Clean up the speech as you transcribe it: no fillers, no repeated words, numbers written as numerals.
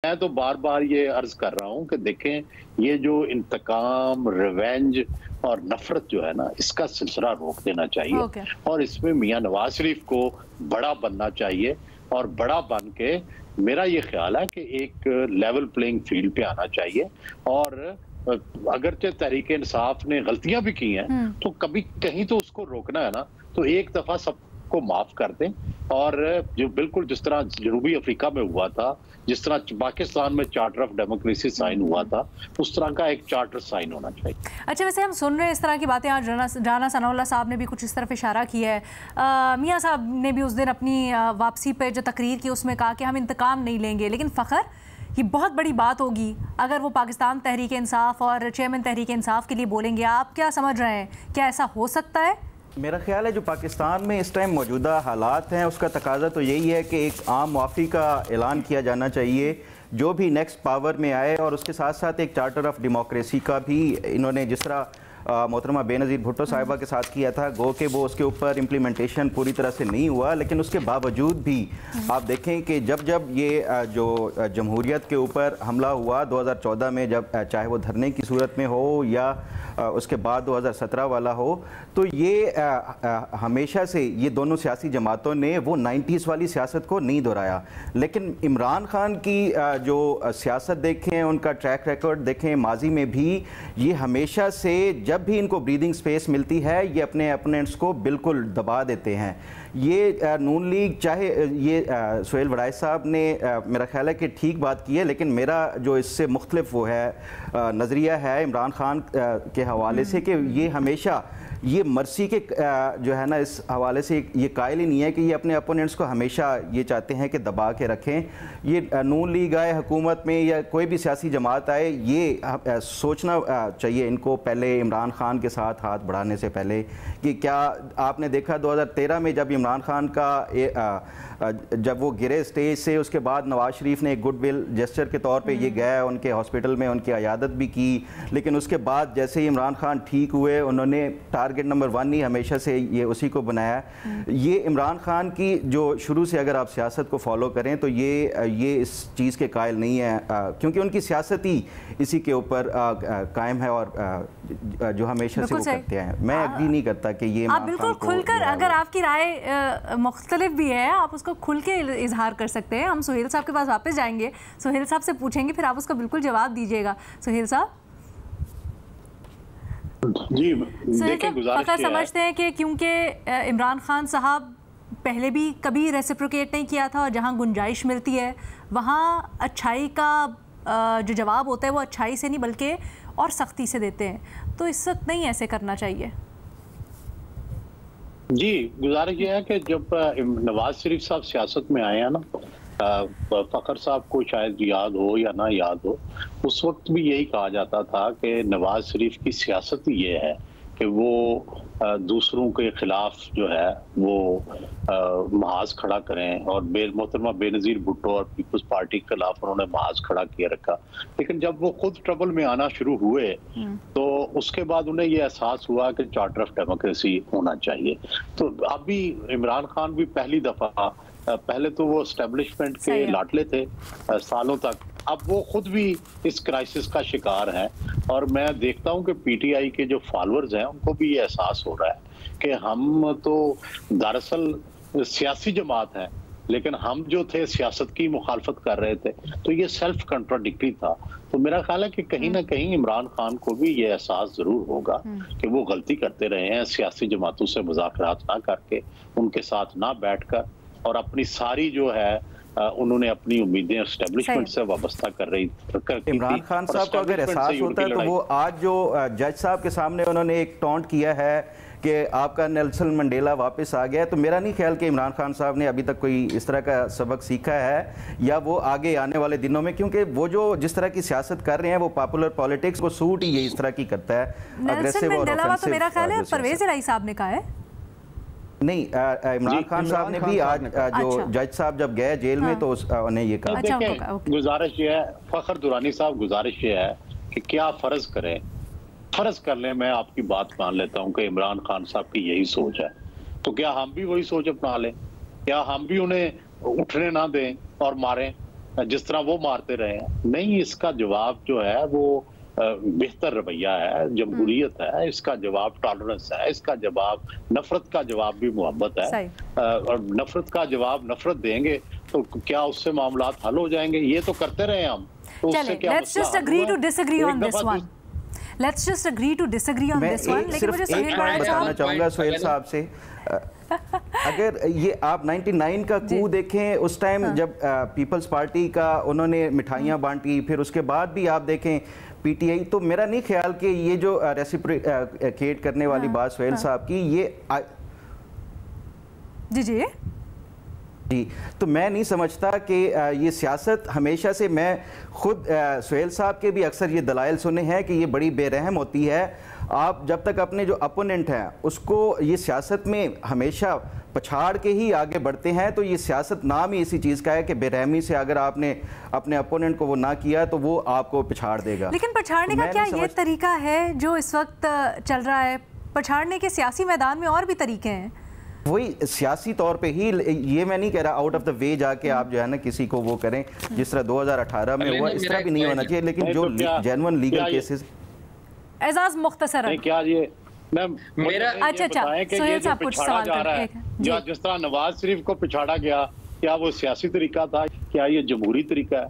मैं तो बार बार ये अर्ज कर रहा हूं कि देखें, ये जो इंतकाम, रिवेंज और नफरत जो है ना, इसका सिलसिला रोक देना चाहिए और इसमें मियां नवाज शरीफ को बड़ा बनना चाहिए और बड़ा बन के मेरा ये ख्याल है कि एक लेवल प्लेइंग फील्ड पे आना चाहिए। और अगरचे तहरीक इंसाफ ने गलतियां भी की हैं तो कभी कहीं तो उसको रोकना है ना, तो एक दफा सबको माफ कर दें। और जो बिल्कुल जिस तरह जनूबी अफ्रीका में हुआ था, जिस तरह पाकिस्तान में चार्टर ऑफ डेमोक्रेसी साइन हुआ था, उस तरह का एक चार्टर साइन होना चाहिए। अच्छा, वैसे हम सुन रहे हैं इस तरह की बातें, आज राना सनाउल्लाह साहब ने भी कुछ इस तरफ इशारा किया है। मियां साहब ने भी उस दिन अपनी वापसी पे जो तकरीर की उसमें कहा कि हम इंतकाम नहीं लेंगे, लेकिन फ़खर ये बहुत बड़ी बात होगी अगर वो पाकिस्तान तहरीक इंसाफ और चेयरमैन तहरीक इंसाफ के लिए बोलेंगे। आप क्या समझ रहे हैं, क्या ऐसा हो सकता है? मेरा ख्याल है जो पाकिस्तान में इस टाइम मौजूदा हालात हैं उसका तकाजा तो यही है कि एक आम मुआफ़ी का ऐलान किया जाना चाहिए जो भी नेक्स्ट पावर में आए, और उसके साथ साथ एक चार्टर ऑफ डेमोक्रेसी का भी इन्होंने जिस तरह मोहतरमा बेनज़ीर भुट्टो साहिबा के साथ किया था, गो के वो उसके ऊपर इम्प्लीमेंटेशन पूरी तरह से नहीं हुआ, लेकिन उसके बावजूद भी आप देखें कि जब जब ये जो जमहूरियत के ऊपर हमला हुआ 2014 में, जब चाहे वो धरने की सूरत में हो या उसके बाद 2017 वाला हो, तो ये हमेशा से ये दोनों सियासी जमातों ने वो 90s वाली सियासत को नहीं दोहराया। लेकिन इमरान खान की जो सियासत देखें, उनका ट्रैक रिकॉर्ड देखें, माजी में भी ये हमेशा से जब भी इनको ब्रीदिंग स्पेस मिलती है ये अपने अपोनेंट्स को बिल्कुल दबा देते हैं। ये नून लीग, चाहे ये सुहेल वड़ाई साहब ने मेरा ख्याल है कि ठीक बात की है, लेकिन मेरा जो इससे मुख्तलिफ वो है नज़रिया है इमरान खान के हवाले से कि ये हमेशा ये मर्सी के जो है ना इस हवाले से ये कायल ही नहीं है कि ये अपने अपोनेंट्स को हमेशा ये चाहते हैं कि दबा के रखें। ये नून लीग आए हुकूमत में या कोई भी सियासी जमात आए, ये सोचना चाहिए इनको पहले इमरान खान के साथ हाथ बढ़ाने से पहले कि क्या आपने देखा 2013 में जब इमरान खान का जब वो गिरे स्टेज से, उसके बाद नवाज शरीफ ने एक गुडविल जेस्चर के तौर पे ये गए उनके हॉस्पिटल में, उनकी अयादत भी की, लेकिन उसके बाद जैसे ही इमरान खान ठीक हुए उन्होंने टारगेट नंबर 1 ही हमेशा से ये उसी को बनाया। ये इमरान खान की जो शुरू से अगर आप सियासत को फॉलो करें तो ये इस चीज़ के कायल नहीं है, क्योंकि उनकी सियासत ही इसी के ऊपर कायम है और जो हमेशा से वो करते हैं। मैं एग्री नहीं करता कि ये आप बिल्कुल खुलकर, अगर आपकी राय मुख्तलिफ भी है आप उसको खुल के इजहार कर सकते हैं। हम सुहेल साहब के पास वापस जाएंगे, सुहेल साहब से पूछेंगे, फिर आप उसका बिल्कुल जवाब दीजिएगा। सुहेल साहब जी, फ़खर समझते हैं कि क्योंकि इमरान खान साहब पहले भी कभी रेसिप्रोकेट नहीं किया था और जहां गुंजाइश मिलती है वहां अच्छाई का जो जवाब होता है वो अच्छाई से नहीं बल्कि और सख्ती से देते हैं, तो इस वक्त नहीं ऐसे करना चाहिए। जी, गुजारिश ये है कि जब नवाज शरीफ साहब सियासत में आए हैं ना, फ़खर साहब को शायद याद हो या ना याद हो, उस वक्त भी यही कहा जाता था कि नवाज शरीफ की सियासत ही ये है कि वो दूसरों के खिलाफ जो है वो महाज खड़ा करें, और मोहतरमा बेनज़ीर भुट्टो और पीपल्स पार्टी के खिलाफ उन्होंने महाज खड़ा किए रखा। लेकिन जब वो खुद ट्रबल में आना शुरू हुए तो उसके बाद उन्हें ये एहसास हुआ कि चार्टर ऑफ डेमोक्रेसी होना चाहिए। तो अभी इमरान खान भी पहली दफा, पहले तो वो एस्टेब्लिशमेंट के लाडले थे सालों तक, अब वो खुद भी इस क्राइसिस का शिकार है। और मैं देखता हूं कि पीटीआई के जो फॉलोअर्स हैं उनको भी ये एहसास हो रहा है कि हम तो दरअसल सियासी जमात है, लेकिन हम जो थे सियासत की मुखालफत कर रहे थे, तो ये सेल्फ कंट्राडिक्टरी था। तो मेरा ख्याल है कि कहीं ना कहीं इमरान खान को भी ये एहसास जरूर होगा कि वो गलती करते रहे हैं, सियासी जमातों से मुज़ाकरात ना करके, उनके साथ ना बैठकर, और अपनी सारी जो है उन्होंने अपनी उम्मीदें एस्टेब्लिशमेंट से वाबस्ता कर रही। इमरान खान साहब को अगर एहसास होता है तो वो आज जो जज साहब के सामने उन्होंने एक टॉन्ट किया है कि आपका नेल्सन मंडेला वापस आ गया है, तो मेरा नहीं ख्याल कि इमरान खान साहब ने अभी तक कोई इस तरह का सबक सीखा है या वो आगे आने वाले दिनों में, क्योंकि वो जो जिस तरह की सियासत कर रहे हैं वो पॉपुलर पॉलिटिक्स को सूट ही इस तरह की करता है, अग्रेसिव और ऑफेंसिव। तो मेरा ख्याल है परवेज इलाही साहब ने कहा है नहीं, इमरान खान साहब ने भी आज जो जज साहब जब गए जेल में तो उन्हें ये कहा। गुजारिश ये है फ़खर दुरानी साहब, गुजारिश ये है कि क्या फर्ज करें, फर्ज कर लें, मैं आपकी बात मान लेता हूं कि इमरान खान साहब की यही सोच है, तो क्या हम भी वही सोच अपना लें? क्या हम भी उन्हें उठने ना दें और मारें? जिस तरह वो मारते रहे हैं। नहीं, इसका जवाब जो है वो बेहतर रवैया है, जमहूरियत है, इसका जवाब टॉलरेंस है, इसका जवाब नफरत का जवाब भी मोहब्बत है। और नफरत का जवाब नफरत देंगे तो क्या उससे मामला हल हो जाएंगे? ये तो करते रहे हम, तो उससे क्या? Let's just agree to disagree on this one. Let's just agree to disagree on this one. लेकिन मुझे एक पॉइंट बताना चाहूंगा सुहेल साहब से। अगर ये आप 99 का कू देखें, उस टाइम जब पीपल्स पार्टी का उन्होंने मिठाइयाँ बांटी, फिर उसके बाद भी आप देखें पीटीआई, तो मेरा नहीं ख्याल कि ये जो रेसिप्रोकेट करने वाली बात सुहेल साहब की, ये जी, तो मैं नहीं समझता कि ये सियासत हमेशा से, मैं खुद सुहेल साहब के भी अक्सर ये दलाइल सुने हैं कि ये बड़ी बेरहम होती है। आप जब तक अपने जो अपोनेंट हैं उसको ये सियासत में हमेशा पछाड़ के ही आगे बढ़ते हैं, तो ये सियासत नाम ही इसी चीज़ का है कि बेरहमी से अगर आपने अपने अपोनेंट को वो ना किया तो वो आपको पछाड़ देगा। लेकिन पछाड़ने का क्या ये तरीका है जो इस वक्त चल रहा है? पछाड़ने के सियासी मैदान में और भी तरीके हैं। वही सियासी तौर पे ही, ये मैं नहीं कह रहा आउट ऑफ द वे जाके आप जो है ना किसी को वो करें जिस तरह 2018 में हुआ, इस तरह भी नहीं होना चाहिए। लेकिन जो जेन्युइन लीगल केसेस। एजाज मुख्तसर क्या ये मेरा अच्छा सोहेल साहब कुछ सवाल जा रहा है, जिस तरह नवाज शरीफ को पिछाड़ा गया, क्या वो सियासी तरीका था? क्या ये जमहूरी तरीका है?